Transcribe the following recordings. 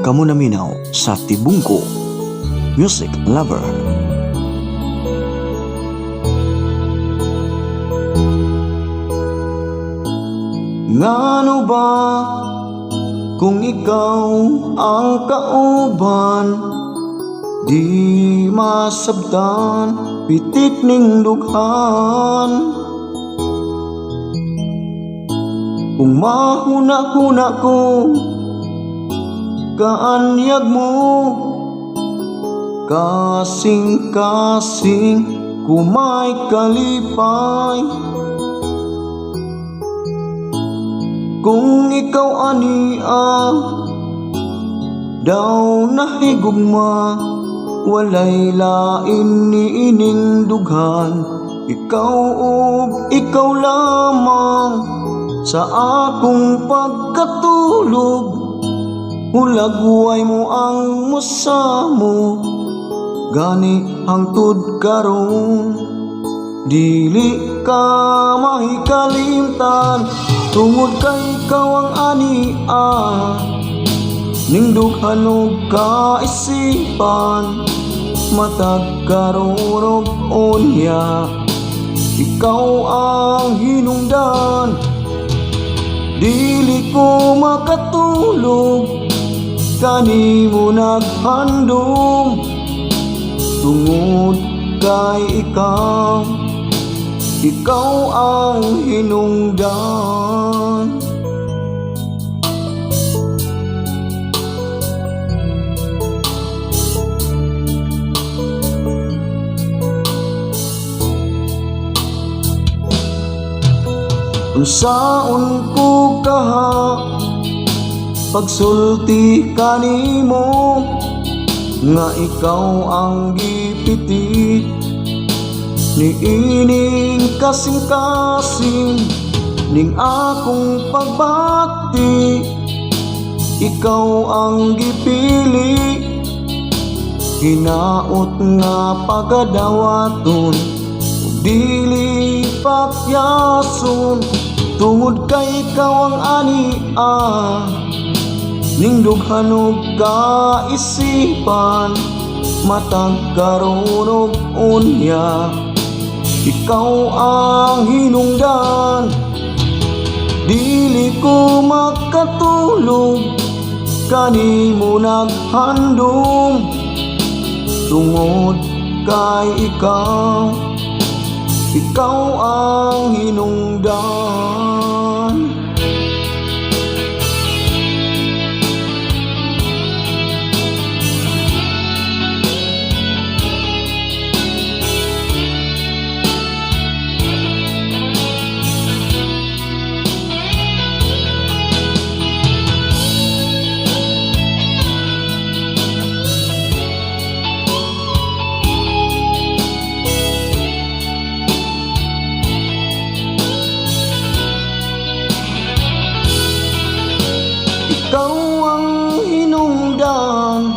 kamo naminaw sa Tibungko Music Lover. Ngano ba kung ikaw ang kauban, di masabtan pitik ning dughan. Kung mahuna-huna ko kaanyag mo, kasing-kasing kumay kalipay. Kung ikaw ania daw nahigugma, walay lain ni ining dughan. Ikaw ug ikaw lamang sa akong pagkatulog. Hulagway mo ang musamo, gani hangtod karon. Dili ka mahikalimtan, tungod kay ikaw ang ania ning dughan ug kaisipan. Matag karon ug unya, ikaw ang hinungdan. Dili ko makatulog, kanimo naghandom. Tungod kay ikaw, ikaw ang hinungdan. Unsaon ko kaha pagsulti kanimo, nga ikaw ang gipiti ni ining kasing-kasing ning akong pagbati. Ikaw ang gipili, hinaot nga pagadawaton, dili pakyason. Tungod kay ikaw ang ania ning dughan ug kaisipan. Matag karon ug unya, ikaw ang hinungdan. Dili ko makatulog, kanimo naghandom. Tungod kay ikaw, ikaw ang hinungdan. Ikaw ang hinungdan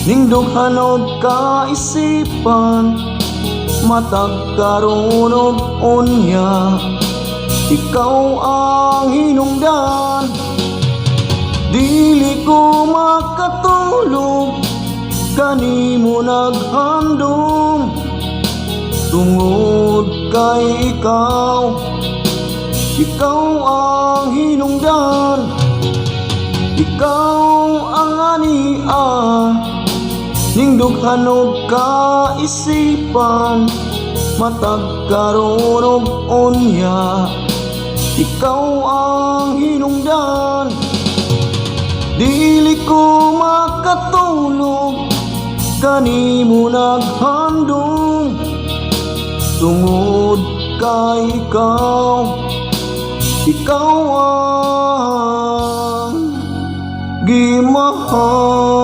ning dughan ug kaisipan. Matag karon ug unya, ikaw ang hinungdan. Dili ko makatulog, kanimo naghandom. Tungod kay ikaw, ikaw ang hinungdan. Ikaw ang ania ning dughan ug kaisipan. Matag karon ug unya, ikaw ang hinungdan. Dili ko makatulog, kanimo naghandom. Tungod kay ikaw, ikaw ang gimahal.